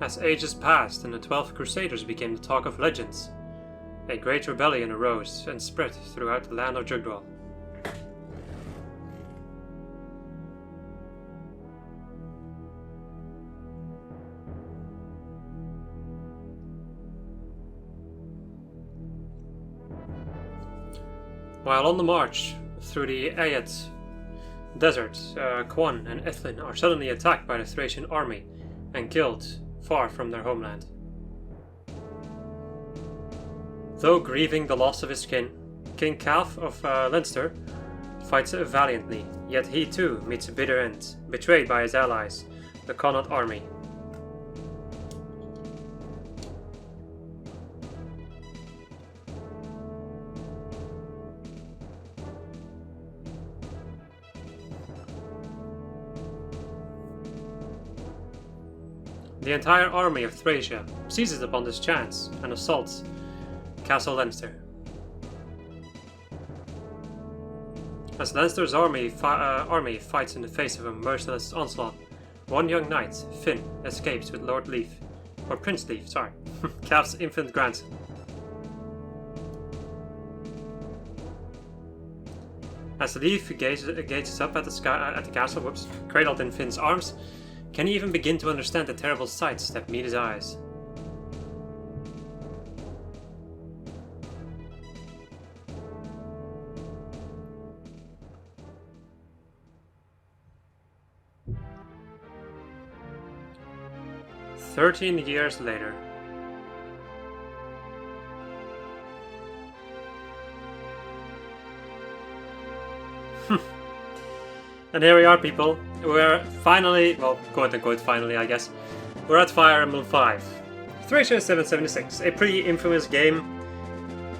As ages passed and the 12 Crusaders became the talk of legends, a great rebellion arose and spread throughout the land of Jugdwall. While on the march through the Ayat desert, Quan and Ethlin are suddenly attacked by the Thracian army and killed far from their homeland. Though grieving the loss of his kin, King Calf of Leinster fights valiantly, yet he too meets a bitter end, betrayed by his allies, the Connaught army. The entire army of Thracia seizes upon this chance and assaults Castle Leinster. As Leinster's army fights in the face of a merciless onslaught, one young knight, Finn, escapes with Lord Leaf, or Prince Leaf, sorry, Calf's infant grandson. As Leaf gazes up at the castle, cradled in Finn's arms, can he even begin to understand the terrible sights that meet his eyes? "13 years later. And here we are, people. We're finally, well, quote-unquote finally, I guess. We're at Fire Emblem 5. Thracia 776, a pretty infamous game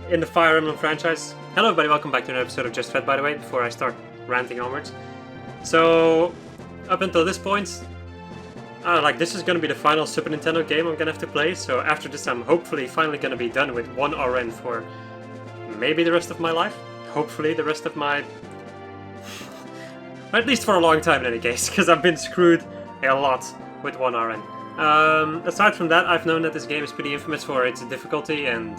in the Fire Emblem franchise. Hello everybody, welcome back to another episode of Just Fed, by the way, before I start ranting onwards. So, up until this point, this is gonna be the final Super Nintendo game I'm gonna have to play, so after this I'm hopefully finally gonna be done with one RN for maybe the rest of my life. Hopefully the rest of my... at least for a long time in any case, because I've been screwed a lot with one RN. Aside from that, I've known that this game is pretty infamous for its difficulty, and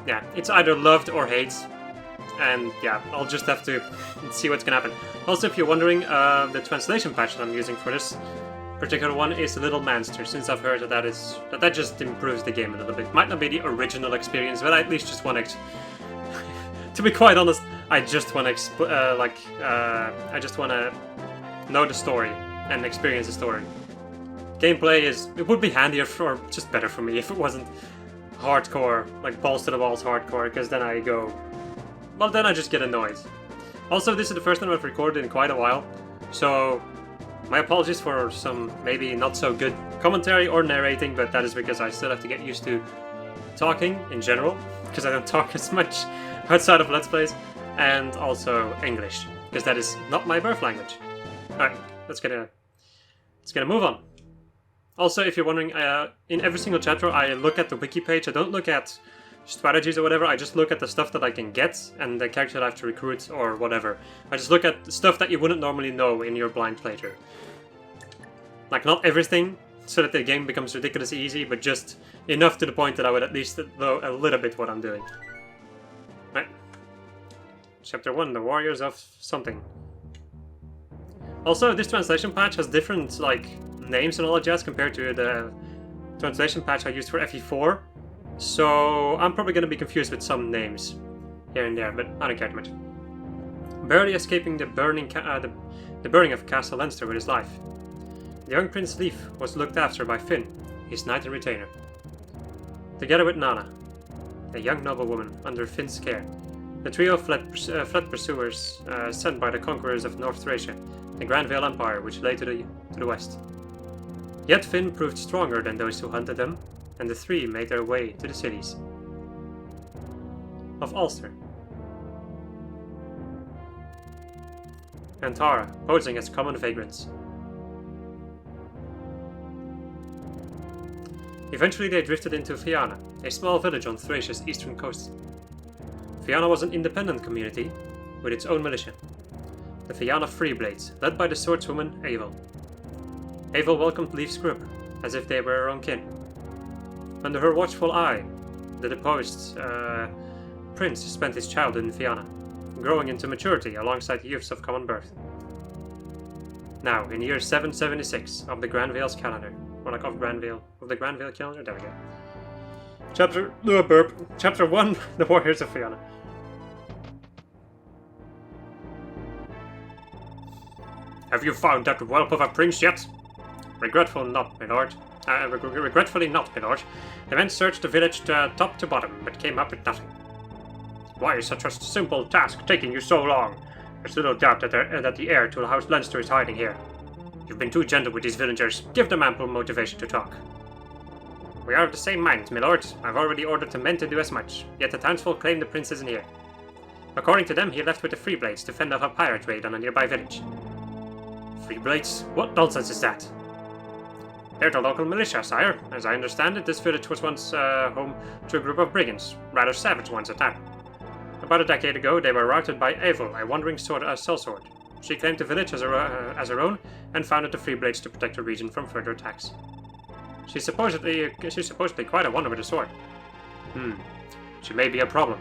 yeah, it's either loved or hated. And yeah, I'll just have to see what's gonna happen. Also, if you're wondering, the translation patch that I'm using for this particular one is a little manster, since I've heard that just improves the game a little bit. Might not be the original experience, but I at least just want to... to be quite honest, I just want to I just want to know the story and experience the story. Gameplay it would be handier or just better for me if it wasn't hardcore, like balls to the walls hardcore, because then I just get annoyed. Also, this is the first time I've recorded in quite a while, so my apologies for some maybe not so good commentary or narrating, but that is because I still have to get used to talking in general, because I don't talk as much outside of Let's Plays, and also English, because that is not my birth language. Alright, let's get a move on. Also, if you're wondering, in every single chapter I look at the wiki page. I don't look at strategies or whatever, I just look at the stuff that I can get and the character that I have to recruit or whatever. I just look at the stuff that you wouldn't normally know in your blind playthrough. Like, not everything, so that the game becomes ridiculously easy, but just enough to the point that I would at least know a little bit what I'm doing. Right. Chapter 1, the Warriors of something. Also, this translation patch has different, names and all that jazz compared to the translation patch I used for FE4. So, I'm probably going to be confused with some names here and there, but I don't care too much. Barely escaping the burning of Castle Leinster with his life, the young Prince Leif was looked after by Finn, his knight and retainer. Together with Nana, a young noblewoman under Finn's care, the trio fled pursuers sent by the conquerors of North Thracia, the Grand Vale Empire, which lay to the west. Yet Finn proved stronger than those who hunted them, and the three made their way to the cities of Ulster and Tara, posing as common vagrants. Eventually they drifted into Fianna, a small village on Thracia's eastern coast. Fianna was an independent community with its own militia, the Fianna Freeblades, led by the swordswoman Avel. Avel welcomed Leif's group as if they were her own kin. Under her watchful eye, the deposed prince spent his childhood in Fianna, growing into maturity alongside the youths of common birth. Now, in year 776 of the Granvale's calendar, or like of the Granvale calendar, there we go. Chapter 1, The Warriors of Fianna. Have you found that whelp of a prince yet? Regretfully not, my lord. The men searched the village top to bottom, but came up with nothing. Why is such a simple task taking you so long? There's little doubt that the heir to the House Leinster is hiding here. You've been too gentle with these villagers. Give them ample motivation to talk. We are of the same mind, my lord. I've already ordered the men to do as much, yet the townsfolk claim the prince isn't here. According to them, he left with the Freeblades to fend off a pirate raid on a nearby village. Freeblades? What nonsense is that? They're the local militia, sire. As I understand it, this village was once home to a group of brigands, rather savage ones at that. About a decade ago, they were routed by Eivil, a wandering sellsword. She claimed the village as her own, and founded the Freeblades to protect the region from further attacks. She's supposedly quite a wonder with a sword. She may be a problem.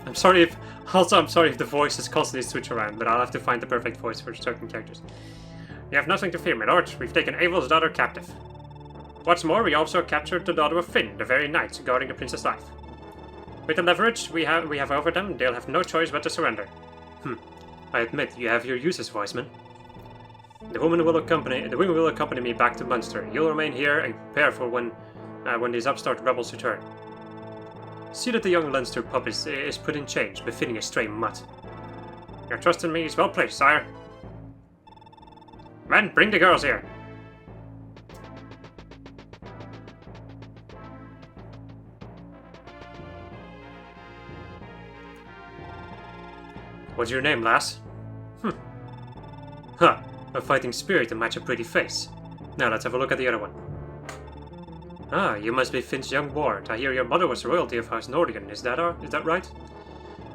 I'm sorry if the voices constantly switch around, but I'll have to find the perfect voice for certain characters. You have nothing to fear, my lord. We've taken Eivil's daughter captive. What's more, we also captured the daughter of Finn, the very knight guarding the prince's life. With the leverage we have over them, they'll have no choice but to surrender. I admit, you have your uses, Wiseman. The women will accompany me back to Munster. You'll remain here and prepare for when these upstart rebels return. See that the young Leinster pup is put in chains, befitting a stray mutt. Your trust in me is well placed, sire. Men, bring the girls here. What's your name, lass? A fighting spirit to match a pretty face. Now let's have a look at the other one. Ah, you must be Finn's young ward. I hear your mother was royalty of House Nordigan. Is that right?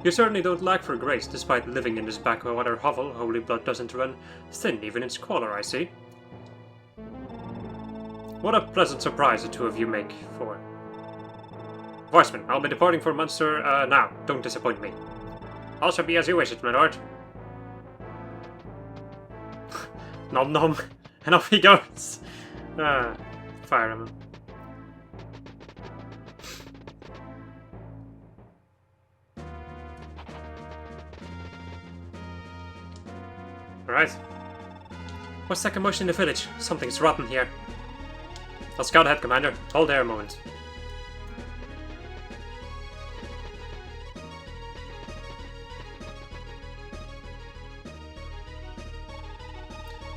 You certainly don't lack for grace, despite living in this backwater hovel. Holy blood doesn't run thin, even in squalor, I see. What a pleasant surprise the two of you make for. Voiceman, I'll be departing for Munster now. Don't disappoint me. All shall be as you wish it, my lord. Nom nom. And off he goes. Fire Emblem. Alright. What's that commotion in the village? Something's rotten here. I'll scout ahead, Commander. Hold there a moment.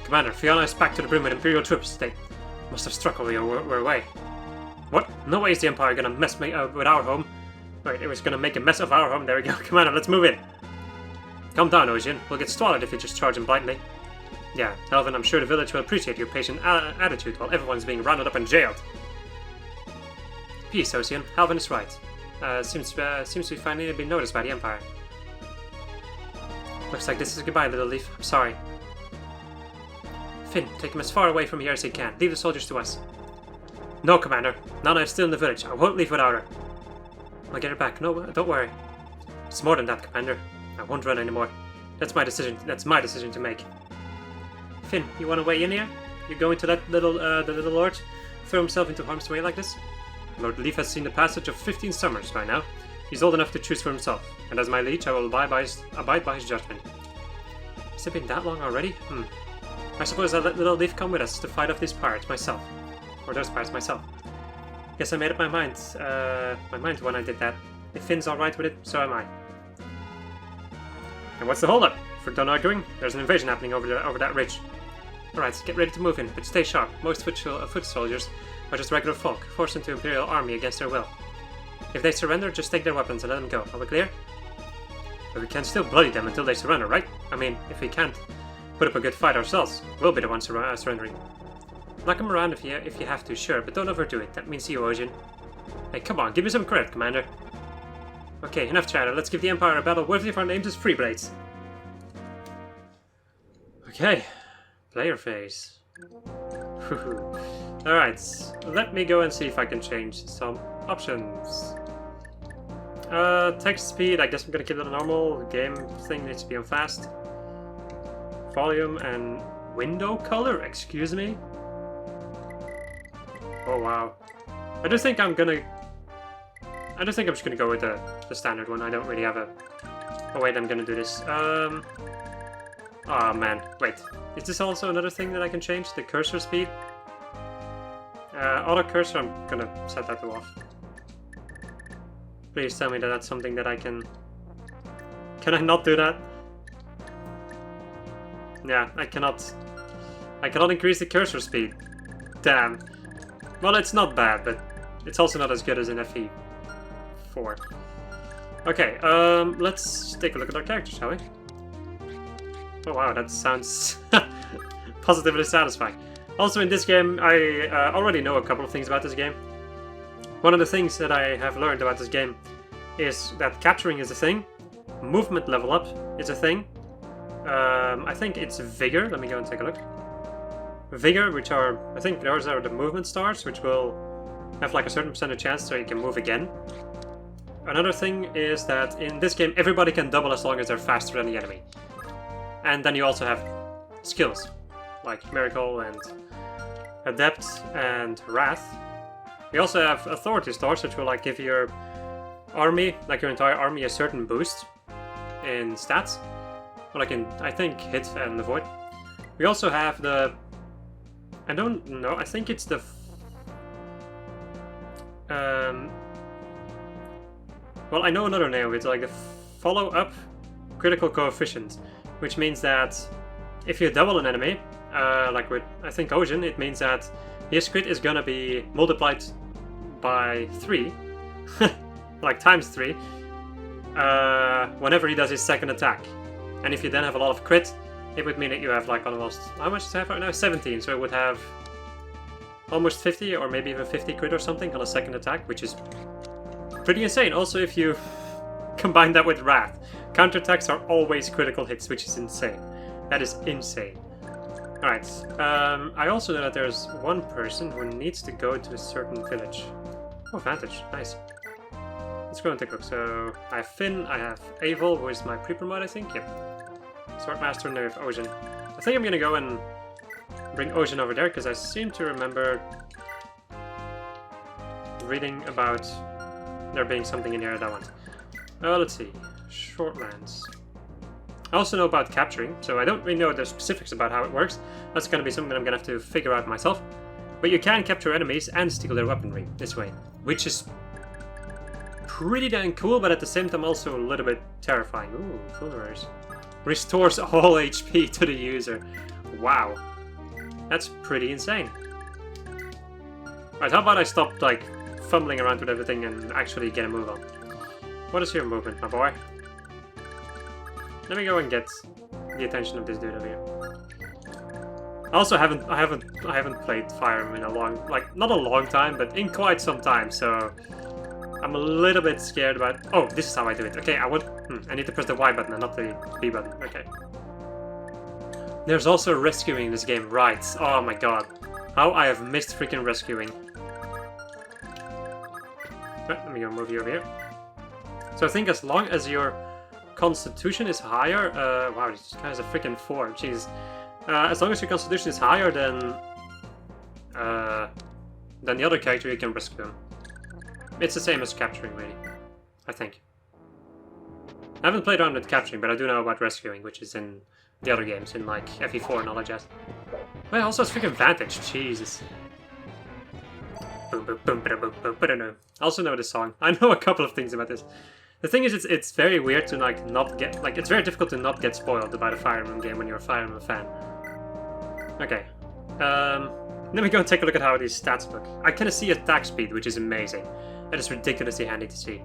Commander, Fianna is packed to the brim with Imperial troops. They must have struck while we were away. What? No way is the Empire gonna mess with our home. Wait, it was gonna make a mess of our home. There we go. Commander, let's move in. Calm down, Ocean. We'll get swallowed if you just charge him blindly. Yeah, Helvin, I'm sure the village will appreciate your patient attitude while everyone's being rounded up and jailed. Peace, Ocean. Helvin is right. Seems to finally been noticed by the Empire. Looks like this is goodbye, little leaf. I'm sorry. Finn, take him as far away from here as he can. Leave the soldiers to us. No, Commander. Nana is still in the village. I won't leave without her. I'll get her back. No, don't worry. It's more than that, Commander. I won't run anymore. That's my decision to make. Finn, you want to weigh in here? You going to let the little lord throw himself into harm's way like this? Lord Leaf has seen the passage of 15 summers by now. He's old enough to choose for himself, and as my liege, I will abide by his judgment. Has it been that long already? I suppose I'll let little Leaf come with us to fight off these pirates myself. Or those pirates myself. Guess I made up my mind when I did that. If Finn's alright with it, so am I. And what's the holdup? For done arguing, there's an invasion happening over that ridge. Alright, get ready to move in, but stay sharp. Most foot soldiers are just regular folk, forced into Imperial army against their will. If they surrender, just take their weapons and let them go. Are we clear? But we can still bloody them until they surrender, right? I mean, if we can't put up a good fight ourselves, we'll be the ones surrendering. Knock them around if you have to, sure, but don't overdo it. That means you, Ojin. Hey, come on, give me some credit, Commander. Okay, enough chatter. Let's give the Empire a battle worthy of our names as Freeblades. Okay, player phase. Alright, let me go and see if I can change some options. Text speed, I guess I'm gonna keep it on normal. Game thing needs to be on fast. Volume and window color, excuse me? Oh wow. I just think I'm just gonna go with the standard one. I don't really have a way that I'm gonna do this. Oh man, wait. Is this also another thing that I can change? The cursor speed? Auto cursor, I'm gonna set that to off. Please tell me that that's something that I can... Can I not do that? Yeah, I cannot increase the cursor speed. Damn. Well, it's not bad, but it's also not as good as an FE4. Okay, let's take a look at our characters, shall we? Oh wow, that sounds positively satisfying. Also in this game, I already know a couple of things about this game. One of the things that I have learned about this game is that capturing is a thing, movement level up is a thing. I think it's vigor, let me go and take a look. Vigor, which are, I think those are the movement stars, which will have like a certain percentage chance so you can move again. Another thing is that in this game everybody can double as long as they're faster than the enemy. And then you also have skills, like Miracle and Adept and Wrath. We also have Authority stars, which will like give your army, like your entire army, a certain boost in stats. Well, I think hit and avoid. We also have the... I don't know, I think it's the... well, I know another name of it, like the follow-up critical coefficient, which means that if you double an enemy, like with, I think, Ocean, it means that his crit is gonna be multiplied by 3, like times 3, whenever he does his second attack. And if you then have a lot of crit, it would mean that you have like almost, how much does it have right now? 17, so it would have almost 50 or maybe even 50 crit or something on a second attack, which is pretty insane. Also, if you combine that with Wrath, counterattacks are always critical hits, which is insane. That is insane. Alright, I also know that there's one person who needs to go to a certain village. Oh, Vantage, nice. Let's go and take a look. So, I have Finn, I have Avil, who is my pre-promote, I think, yep. Swordmaster, and then we have Ocean. I think I'm gonna go and bring Ocean over there, because I seem to remember reading about there being something in here that I want. Let's see. Shortlands. I also know about capturing, so I don't really know the specifics about how it works. That's gonna be something that I'm gonna have to figure out myself. But you can capture enemies and steal their weaponry this way, which is pretty dang cool, but at the same time also a little bit terrifying. Ooh, Fullerers. Restores all HP to the user. Wow. That's pretty insane. Alright, how about I stop, like, fumbling around with everything and actually get a move on? What is your movement, my boy? Let me go and get the attention of this dude over here. I also haven't played Fire Emblem in a long, like, not a long time, but in quite some time, so I'm a little bit scared about... Oh, this is how I do it. Okay, I need to press the Y button and not the B button. Okay. There's also rescuing in this game, right? Oh my god. How I have missed freaking rescuing. Right, let me go move you over here. So I think as long as your constitution is higher... wow, this guy has a freaking 4. Jeez. As long as your constitution is higher than the other character, you can rescue him. It's the same as capturing, really. I think. I haven't played around with capturing, but I do know about rescuing, which is in the other games, in like FE4 and all that jazz. Well, also it's freaking Vantage, Jesus. I also know this song. I know a couple of things about this. The thing is, it's very weird to like not get, like, it's very difficult to not get spoiled by the Fire Emblem game when you're a Fire Emblem fan. Okay. Let me go and take a look at how these stats look. I kind of see attack speed, which is amazing. That is ridiculously handy to see.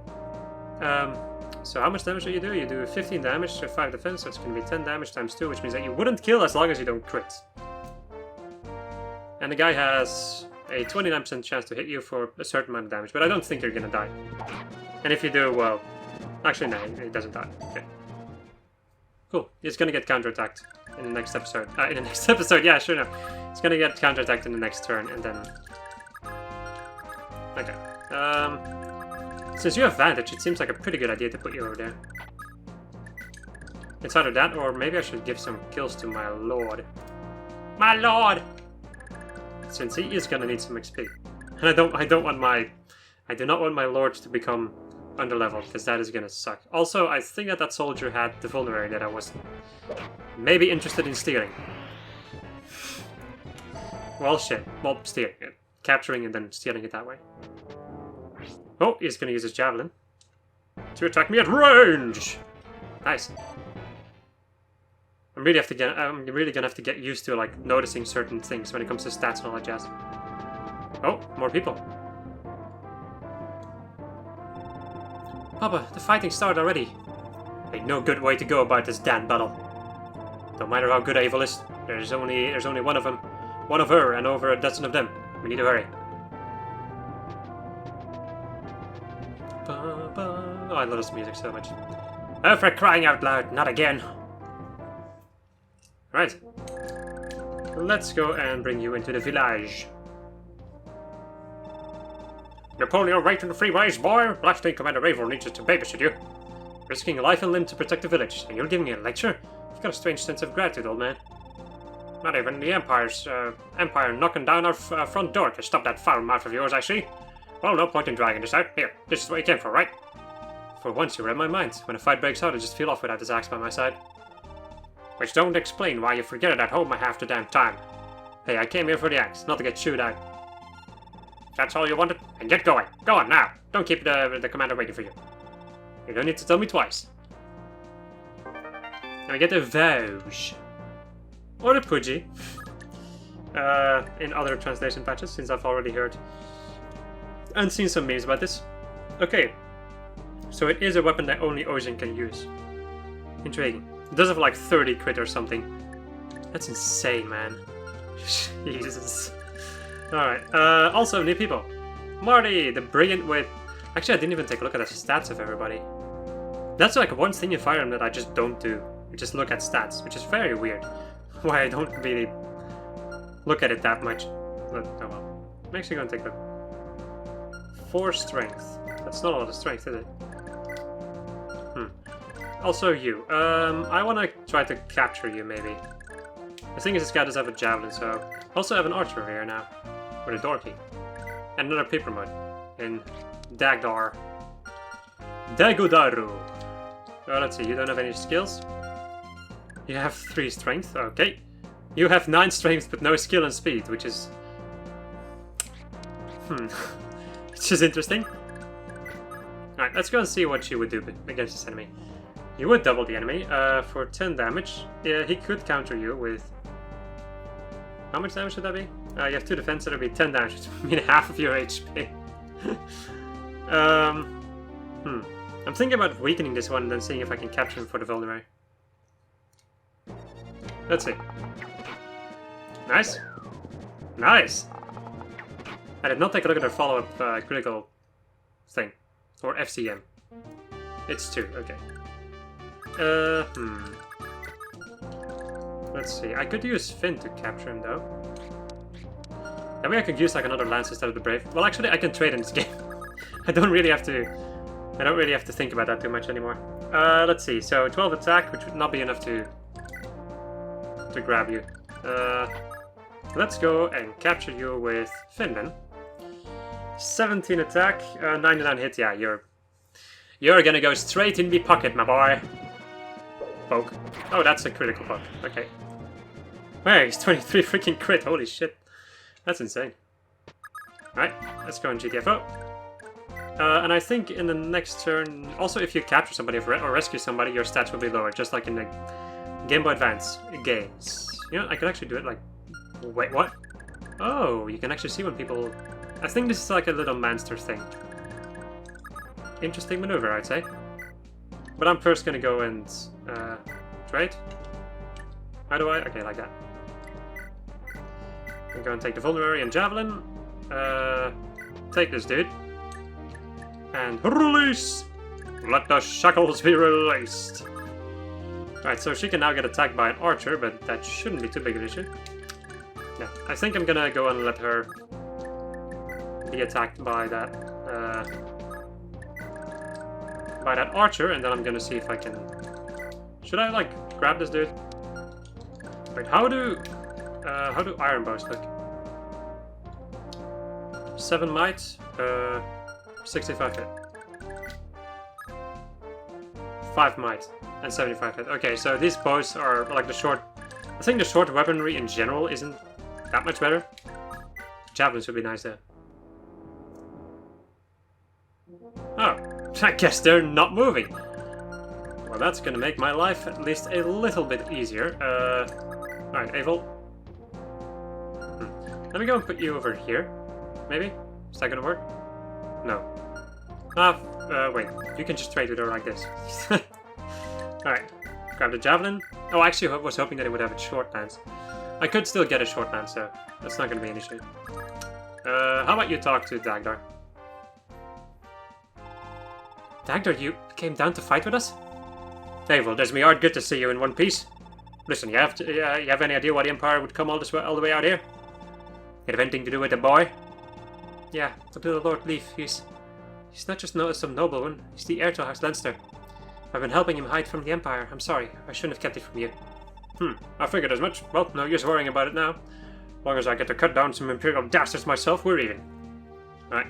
So how much damage do? You do 15 damage, so 5 defense, so it's going to be 10 damage times 2, which means that you wouldn't kill as long as you don't crit. And the guy has a 29% chance to hit you for a certain amount of damage, but I don't think you're going to die. And if you do, well... Actually, no, he doesn't die. Okay. Cool. He's going to get counterattacked in the next episode. In the next episode, yeah, sure, no. He's going to get counterattacked in the next turn, and then Okay. Since you have Vantage, it seems like a pretty good idea to put you over there. It's either that, or maybe I should give some kills to my lord. My lord! Since he is gonna need some XP. And I do not want my lord to become underleveled, because that is gonna suck. Also, I think that soldier had the vulnerary that I was maybe interested in stealing. Well, shit. Well, stealing it. Capturing and then stealing it that way. Oh, he's gonna use his javelin to attack me at range! Nice. I'm really gonna have to get used to, like, noticing certain things when it comes to stats and all that jazz. Oh, more people. Papa, the fighting started already. Ain't no good way to go about this damn battle. No matter how good Evil is, there's only one of them. One of her and over a dozen of them. We need to hurry. Oh, I love this music so much. Oh, for crying out loud, not again. Right. Let's go and bring you into the village. Napoleon right in the freeways, boy! Blasting Commander Ravel needs us to babysit you. Risking life and limb to protect the village, and you're giving me a lecture? You've got a strange sense of gratitude, old man. Not even the Empire knocking down our front door to stop that foul mouth of yours, I see. Well, no point in dragging this out. Here, this is what you came for, right? For once, you read my mind. When a fight breaks out, I just feel off without this axe by my side. Which don't explain why you forget it at home half the damn time. Hey, I came here for the axe, not to get chewed out. If that's all you wanted, then get going. Go on now. Don't keep the commander waiting for you. You don't need to tell me twice. And we get the Vosge. Or the Pudgy. In other translation patches, since I've already heard and seen some memes about this. Okay. So it is a weapon that only Ozin can use. Intriguing. It does have like 30 crit or something. That's insane, man. Jesus. Alright. Also, new people. Marty, the brilliant with... Actually, I didn't even take a look at the stats of everybody. That's like one thing in Fire Emblem that I just don't do. I just look at stats, which is very weird. Why I don't really look at it that much. But, oh well. I'm actually gonna take a 4 strength. That's not a lot of strength, is it? Also you. I wanna try to capture you, maybe. The thing is, this guy does have a javelin, so... I also have an archer over here now. With a dorky. And another paper mode. In Dagdar. Dagodaru. Oh, let's see, you don't have any skills? You have 3 strength, okay. You have 9 strength but no skill and speed, which is... which is interesting. Alright, let's go and see what you would do against this enemy. You would double the enemy for 10 damage. Yeah, he could counter you with... How much damage should that be? You have 2 defense, so that'll be 10 damage, which would mean half of your HP. I'm thinking about weakening this one and then seeing if I can capture him for the vulnerary. Let's see. Nice. Nice! I did not take a look at their follow-up critical thing. Or FCM. It's 2, okay. Let's see. I could use Finn to capture him, though. Maybe I could use like another lance instead of the Brave. Well, actually, I can trade in this game. I don't really have to think about that too much anymore. Let's see. So 12 attack, which would not be enough to grab you. Let's go and capture you with Finn then. 17 attack, 99 hit. Yeah, you're gonna go straight in the pocket, my boy. Poke. Oh, that's a critical poke. Okay. Wow, he's 23 freaking crit. Holy shit. That's insane. Alright, let's go and GTFO. And I think in the next turn... Also, if you capture somebody or rescue somebody, your stats will be lower, just like in the Game Boy Advance games. You know, I could actually do it like... Wait, what? Oh, you can actually see when people... I think this is like a little monster thing. Interesting maneuver, I'd say. But I'm first gonna go and trade. How do I? Okay, like that. I'm going to take the vulnerary and javelin. Take this dude. And release! Let the shackles be released! Alright, so she can now get attacked by an archer, but that shouldn't be too big an issue. Yeah, I think I'm gonna go and let her be attacked by that archer, and then I'm gonna see if I can... Should I, like, grab this dude? Wait, how do iron bows look? 7 might, 65 hit. 5 might, and 75 hit. Okay, so these bows are, like, the short... I think the short weaponry in general isn't that much better. Javelins would be nice there. Oh, I guess they're not moving. Well, that's gonna make my life at least a little bit easier. Alright, Avil. Let me go and put you over here. Maybe? Is that gonna work? No. Wait. You can just trade with her like this. Alright. Grab the javelin. Oh, actually, I was hoping that it would have a short lance. I could still get a short lance, so that's not gonna be an issue. How about you talk to Dagdar? Dagdar, you came down to fight with us? Avil, does me heart good to see you in one piece. Listen, you have any idea why the Empire would come all the way out here? It have anything to do with the boy? Yeah, the little Lord Leaf, he's not just some nobleman, he's the heir to House Leinster. I've been helping him hide from the Empire. I'm sorry, I shouldn't have kept it from you. I figured as much. Well, no use worrying about it now. As long as I get to cut down some Imperial dastards myself, we're even. Alright.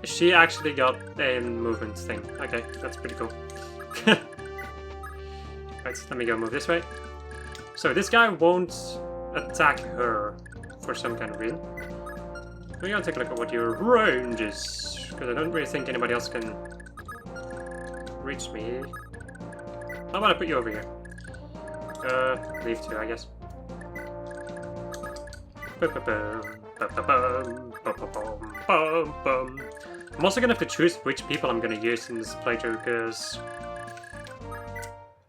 She actually got a movement thing. Okay, that's pretty cool. Right, let me go move this way. So this guy won't attack her for some kind of reason. We're gonna take a look at what your range is, because I don't really think anybody else can reach me. How about I put you over here? Leave two, I guess. I'm also gonna have to choose which people I'm gonna use in this playthrough, because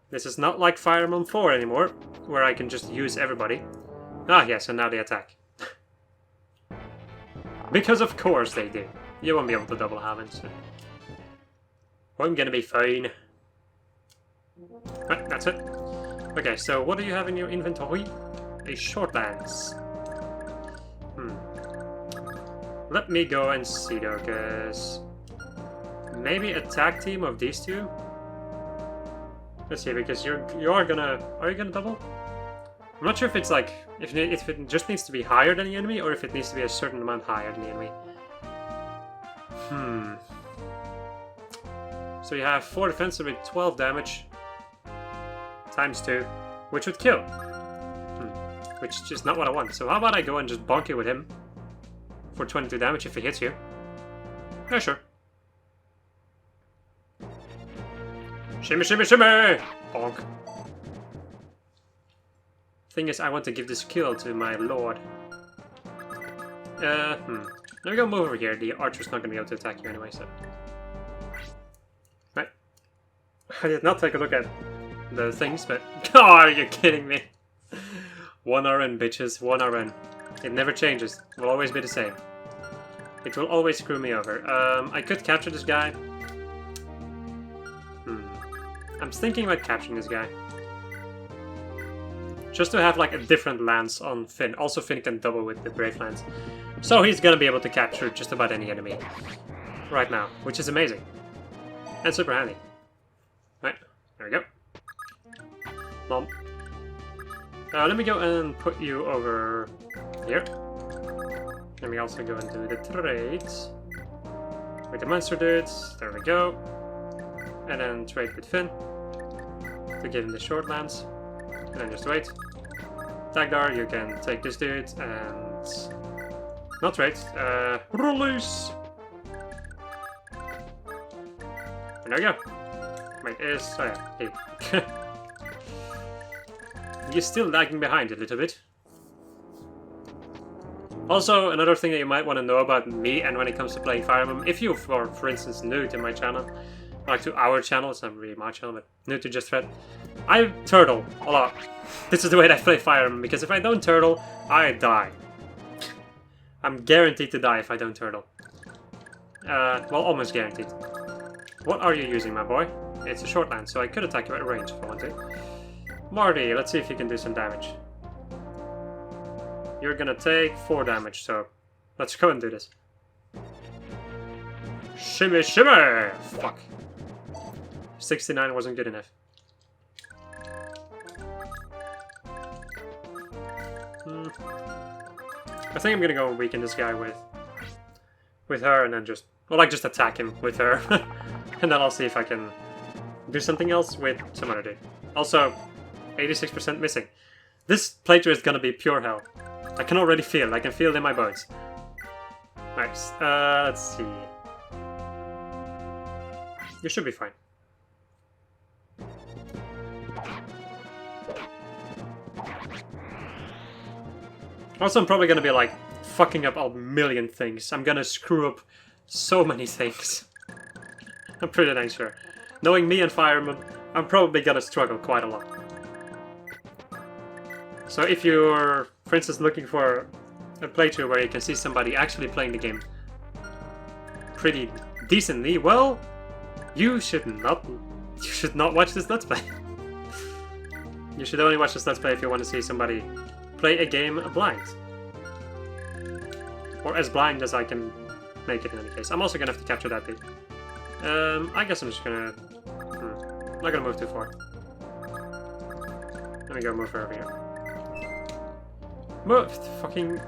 this is not like Fire Emblem 4 anymore, where I can just use everybody. Ah, yes, and now they attack. Because of course they do. You won't be able to double Haven, so... I'm gonna be fine. Right, that's it. Okay, so what do you have in your inventory? A short lance. Let me go and see though, because... Maybe a tag team of these two? Let's see, because you are gonna... Are you gonna double? I'm not sure if it's like... If it just needs to be higher than the enemy, or if it needs to be a certain amount higher than the enemy. So you have 4 defensive with 12 damage. Times 2. Which would kill. Which is just not what I want. So how about I go and just bonk you with him? For 22 damage if he hits you. Yeah, sure. Shimmy, shimmy, shimmy! Bonk. Thing is, I want to give this kill to my lord. Let me go move over here. The archer's not going to be able to attack you anyway, so... Right. I did not take a look at the things, but... Oh, are you kidding me? 1 RN, bitches. 1 RN. It never changes. It will always be the same. It will always screw me over. I could capture this guy. I'm thinking about capturing this guy. Just to have like a different lance on Finn. Also Finn can double with the Brave Lance. So he's gonna be able to capture just about any enemy. Right now. Which is amazing. And super handy. Right, there we go. Mom. Let me go and put you over here. Let me also go and do the trades. With the monster dudes. There we go. And then trade with Finn. To give him the short lance. And then just wait. Dagdar, you can take this dude and... Not trade. Release! And there we go. Wait, is... Oh yeah, hey. You're still lagging behind a little bit. Also, another thing that you might want to know about me and when it comes to playing Fire Emblem, if you are, for instance, new to my channel, like to our channel, it's not really my channel, but new to Just Red, I turtle a lot. This is the way that I play Fire Emblem, because if I don't turtle, I die. I'm guaranteed to die if I don't turtle. Well, almost guaranteed. What are you using, my boy? It's a short lance, so I could attack you at range if I want to. Marty, let's see if you can do some damage. You're gonna take 4 damage, so Let's go and do this. Shimmy, shimmy! Fuck. 69 wasn't good enough. I think I'm gonna go and weaken this guy with her, and then just, well, like, just attack him with her. And then I'll see if I can do something else with some other dude. Also, 86% missing. This playthrough is gonna be pure hell. I can already feel it. I can feel it in my bones. Nice. Let's see. You should be fine. Also, I'm probably gonna be, like, fucking up a million things. I'm gonna screw up so many things. I'm pretty dang sure. Knowing me and Fire Emblem, I'm probably gonna struggle quite a lot. So if you're, for instance, looking for a playthrough where you can see somebody actually playing the game pretty decently, well, you should not watch this Let's Play. You should only watch this Let's Play if you want to see somebody play a game blind. Or as blind as I can make it in any case. I'm also gonna have to capture that bit. I guess I'm just gonna... I'm not gonna move too far. Let me go move her over here. Move! Fucking...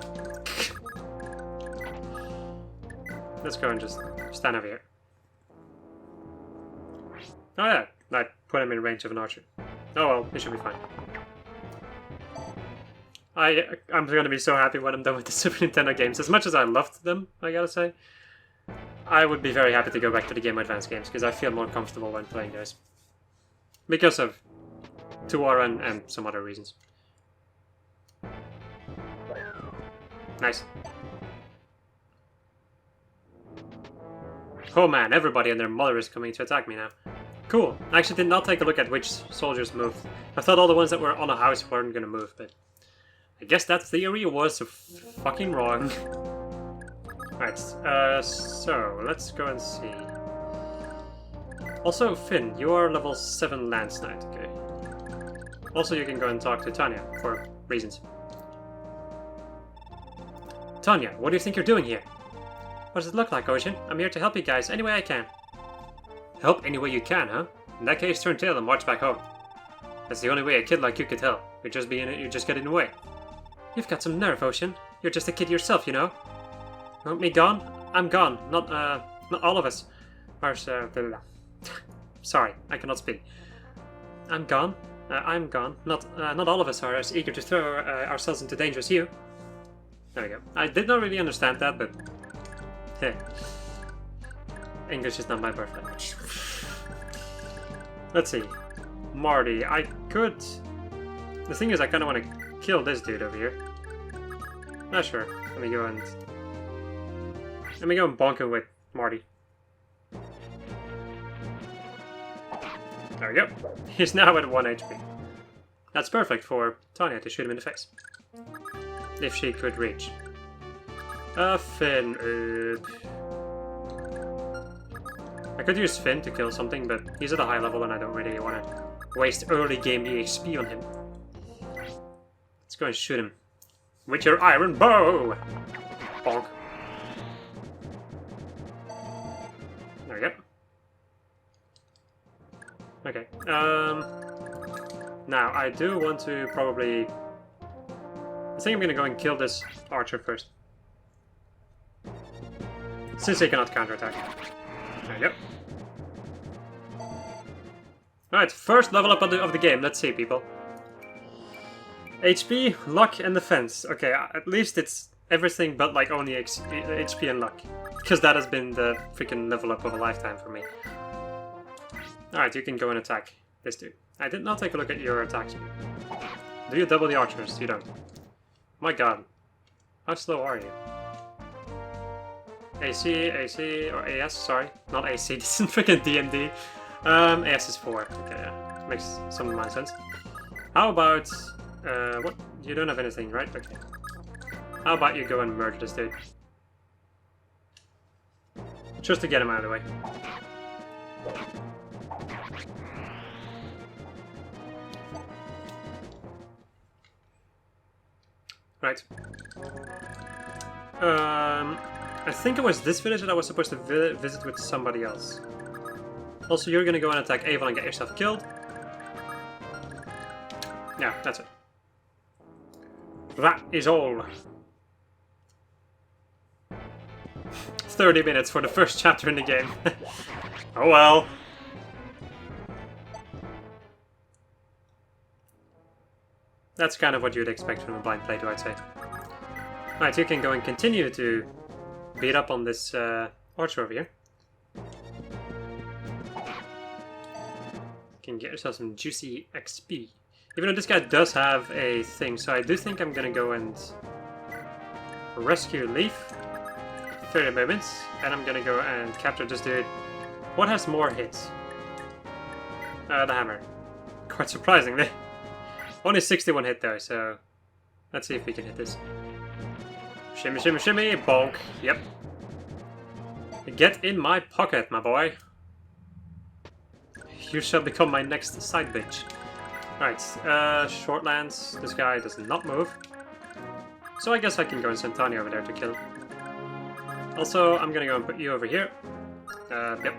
Let's go and just stand over here. Oh yeah, I put him in range of an archer. Oh well, it should be fine. I'm gonna be so happy when I'm done with the Super Nintendo games. As much as I loved them, I gotta say, I would be very happy to go back to the Game Boy Advance games, because I feel more comfortable when playing those. Because of 2R and some other reasons. Nice. Oh man, everybody and their mother is coming to attack me now. Cool. I actually did not take a look at which soldiers moved. I thought all the ones that were on a house weren't gonna move, but I guess that theory was fucking wrong. Alright, so let's go and see. Also, Finn, you are level 7 Lance Knight, okay. Also, you can go and talk to Tanya, for reasons. Tanya, what do you think you're doing here? What does it look like, Ocean? I'm here to help you guys any way I can. Help any way you can, huh? In that case, turn tail and march back home. That's the only way a kid like you could help. You're just getting in the way. You've got some nerve, Ocean. You're just a kid yourself, you know. Want me gone? I'm gone. Not all of us are, sorry, I cannot speak. I'm gone. I'm gone. Not all of us are as eager to throw ourselves into danger as you. There we go. I did not really understand that, but... Hey. English is not my birth language. Let's see. Marty, I could... The thing is, I kind of want to kill this dude over here. Not sure. Let me go and bonk him with Marty. There we go. He's now at 1 HP. That's perfect for Tanya to shoot him in the face. If she could reach. Finn. I could use Finn to kill something, but he's at a high level and I don't really want to waste early game EXP on him. Let's go and shoot him. With your iron bow! Bonk. There we go. Okay. Now, I do want to probably... I think I'm gonna go and kill this archer first. Since he cannot counterattack. There you go. Alright, first level up of the game. Let's see, people. HP, luck, and defense. Okay, at least it's everything but like only HP and luck. Because that has been the freaking level up of a lifetime for me. Alright, you can go and attack this dude. I did not take a look at your attack speed. Do you double the archers? You don't. My god. How slow are you? AC, or AS, sorry. Not AC, this is freaking DMD. AS is 4. Okay, yeah. Makes some nonsense. How about... what? You don't have anything, right? Okay. How about you go and murder this dude? Just to get him out of the way. Right. I think it was this village that I was supposed to visit with somebody else. Also, you're gonna go and attack Avon and get yourself killed. Yeah, that's it. That is all. 30 minutes for the first chapter in the game. Oh well. That's kind of what you'd expect from a blind playthrough, I'd say. Right, you can go and continue to beat up on this archer over here. You can get yourself some juicy XP. Even though this guy does have a thing, so I do think I'm gonna go and rescue Leaf. 30 moments, and I'm gonna go and capture this dude. What has more hits? The hammer. Quite surprisingly. Only 61 hit though, so let's see if we can hit this. Shimmy, shimmy, shimmy, bonk. Yep. Get in my pocket, my boy. You shall become my next side bitch. Alright, Shortlands. This guy does not move. So I guess I can go and send Tanya over there to kill him. Also, I'm gonna go and put you over here. Yep.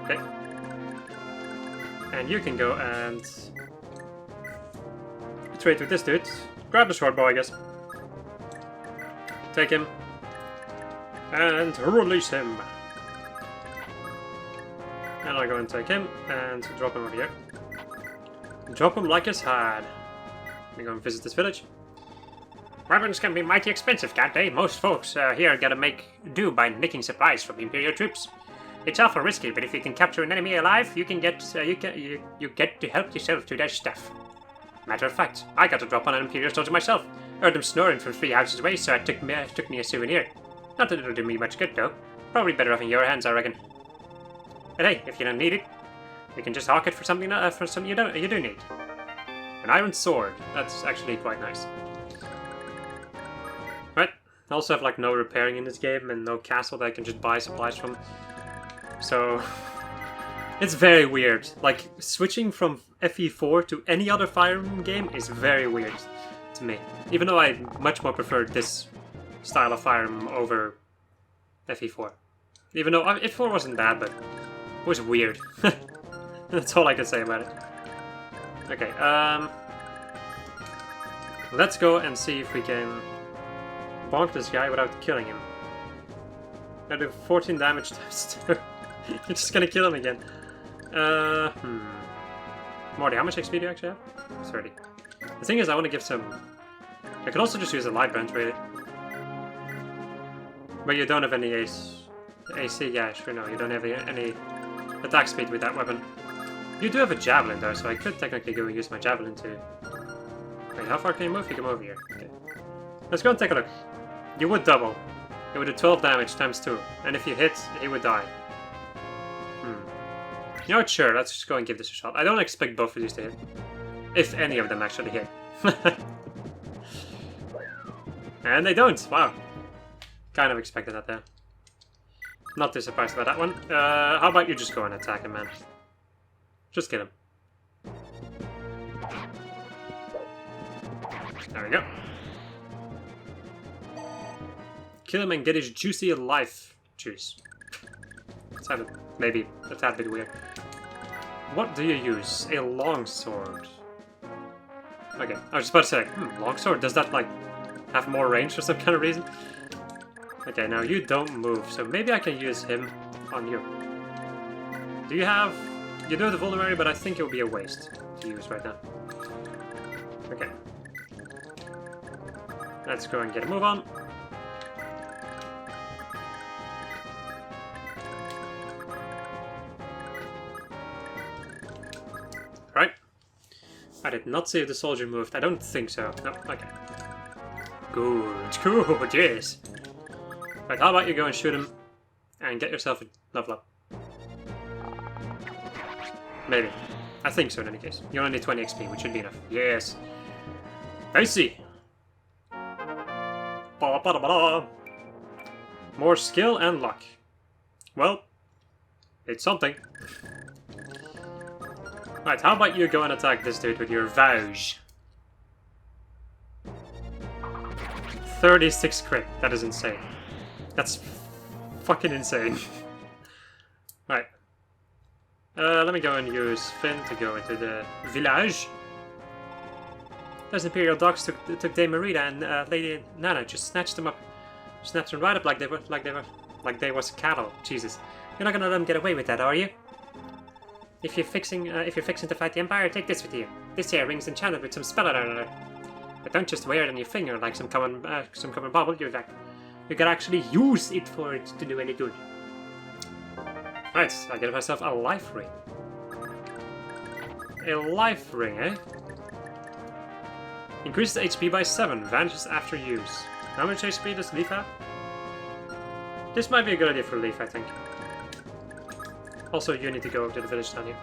Okay. And you can go and trade with this dude. Grab the short bow, I guess. Take him. And release him. And I'll go and take him and drop him over here. Drop him like it's hard. Let me go and visit this village. Weapons can be mighty expensive, can't they? Most folks here gotta make do by nicking supplies from Imperial troops. It's awful risky, but if you can capture an enemy alive, you can get you get to help yourself to their stuff. Matter of fact, I got to drop on an Imperial soldier myself. Heard them snoring from 3 houses away, so I took me a souvenir. Not that it'll do me much good though. Probably better off in your hands, I reckon. But hey, if you don't need it, you can just hawk it for something you do need. An iron sword. That's actually quite nice. Right. I also have like no repairing in this game and no castle that I can just buy supplies from. So it's very weird. Like switching from FE4 to any other Fire Emblem game is very weird to me. Even though I much more prefer this style of Fire Emblem over FE4. Even though FE4 wasn't bad, but it was weird. That's all I can say about it. Okay, let's go and see if we can bonk this guy without killing him. I do 14 damage times 2. You're just gonna kill him again. Morty, how much XP do you actually have? 30. The thing is, I want to give some... I could also just use a light branch, really. But you don't have any AC, yeah, sure, no. You don't have any attack speed with that weapon. You do have a javelin, though, so I could technically go and use my javelin to... Wait, how far can you move? You can move here. Okay. Let's go and take a look. You would double. It would do 12 damage times 2. And if you hit, he would die. You know what, sure, let's just go and give this a shot. I don't expect both of these to hit. If any of them actually hit. And they don't, wow. Kind of expected that there. Not too surprised about that one. How about you just go and attack him, man? Just get him. There we go. Kill him and get his juicy life juice. Sounded maybe a tad bit weird. What do you use? A longsword. Okay, I was just about to say, longsword, does that like have more range for some kind of reason? Okay, now you don't move, so maybe I can use him on you. Do you have... You do have the vulnerary, but I think it would be a waste to use right now. Okay. Let's go and get a move on. Right. I did not see if the soldier moved. I don't think so. No, okay. Good, yes. Right, how about you go and shoot him and get yourself a level up? Maybe. I think so in any case. You only need 20 XP, which should be enough. Yes. I see. Ba-ba-da-ba-da. More skill and luck. Well, it's something. Right, how about you go and attack this dude with your vows? 36 crit. That is insane. That's fucking insane. Right. Let me go and use Finn to go into the village. Those Imperial dogs took Dame Marita and Lady Nana just snatched them up. Snapped them right up like they was cattle. Jesus. You're not gonna let them get away with that, are you? If you're fixing to fight the Empire, take this with you. This here ring's enchanted with some spell on it. But don't just wear it on your finger like some common bauble. You can actually use it for it to do any good. Right, I get myself a life ring. A life ring, eh? Increases HP by 7, vanishes after use. How much HP does Leaf have? This might be a good idea for Leaf, I think. Also, you need to go over to the village down here.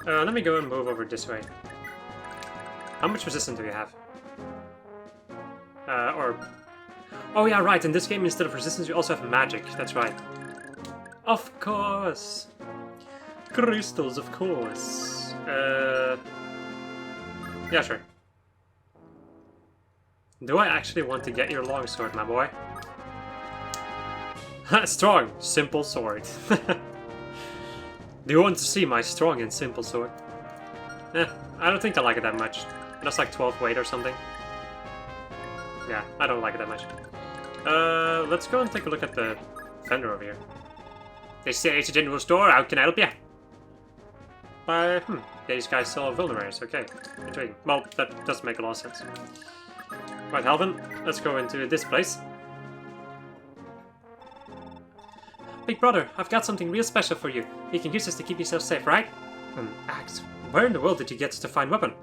Let me go and move over this way. How much resistance do you have? Oh yeah, right, in this game instead of resistance you also have magic, that's right. Of course! Crystals, of course. Yeah, sure. Do I actually want to get your longsword, my boy? Strong, simple sword. Do you want to see my strong and simple sword? I don't think I like it that much. That's like 12 weight or something. Yeah, I don't like it that much. Let's go and take a look at the vendor over here. They say it's a general store, how can I help you? These guys sell vulneraries, okay. Intriguing. Well, that does make a lot of sense. Right, Halvin, let's go into this place. Big brother, I've got something real special for you. You can use this to keep yourself safe, right? Axe. Where in the world did you get such a fine weapon?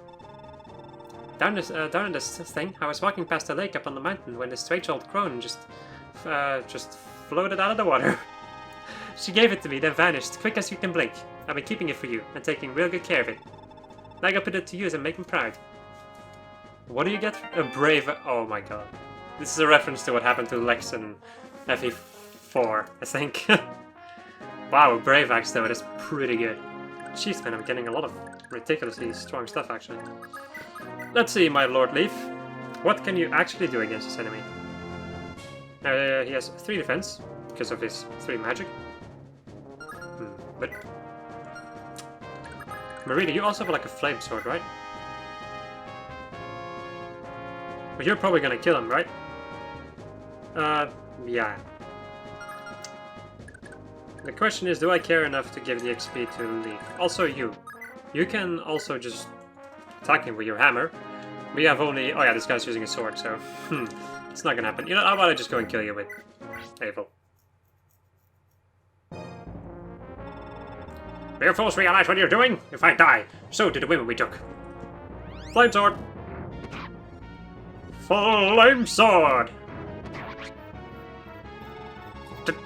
Down in this thing, I was walking past a lake up on the mountain when this strange old crone just floated out of the water. She gave it to me, then vanished, quick as you can blink. I've been keeping it for you, and taking real good care of it. Now I gotta put it to use and make me proud. What do you get? A brave... Oh my god. This is a reference to what happened to Lex in FE4, I think. Wow, a brave axe though, that's pretty good. Jeez man, I'm getting a lot of ridiculously strong stuff actually. Let's see, my Lord Leaf. What can you actually do against this enemy? He has 3 defense, because of his 3 magic. But... Marita, you also have like a flame sword, right? But you're probably gonna kill him, right? Yeah. The question is, do I care enough to give the XP to Leaf? Also you. You can also just attack him with your hammer. We have only... Oh yeah, this guy's using a sword, so... it's not gonna happen. You know, how about I just go and kill you with Abel? Do you fools realize what you're doing? If I die, so do the women we took. Flame sword! Flame sword!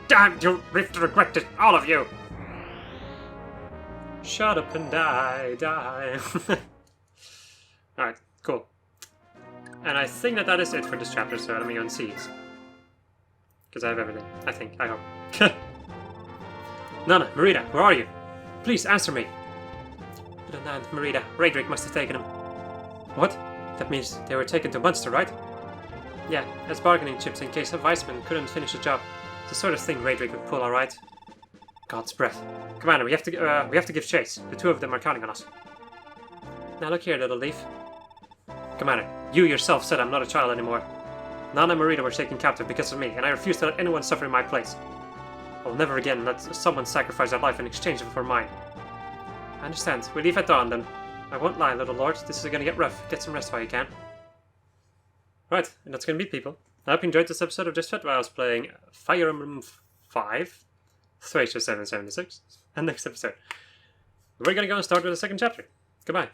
Damn, you'll live to regret it, all of you! Shut up and die. Alright, cool. And I think that is it for this chapter, so let me go and seize. Because I have everything. I think. I hope. Nana, Marita, where are you? Please, answer me. But Nana, Marita, Raedric must have taken them. What? That means they were taken to Munster, right? Yeah, as bargaining chips in case a Weissman couldn't finish the job. It's the sort of thing Raedric would pull, alright? God's breath. Commander, we have to give chase. The 2 of them are counting on us. Now look here, little Leaf. Commander, you yourself said I'm not a child anymore. Nana and Marita were taken captive because of me, and I refuse to let anyone suffer in my place. I will never again let someone sacrifice their life in exchange for mine. I understand. We leave at dawn, then. I won't lie, little lord. This is gonna get rough. Get some rest while you can. Right, and that's gonna be people. I hope you enjoyed this episode of Just Chat where I was playing Fire Emblem 5, Thracia 776, and next episode we're gonna go and start with the 2nd chapter. Goodbye.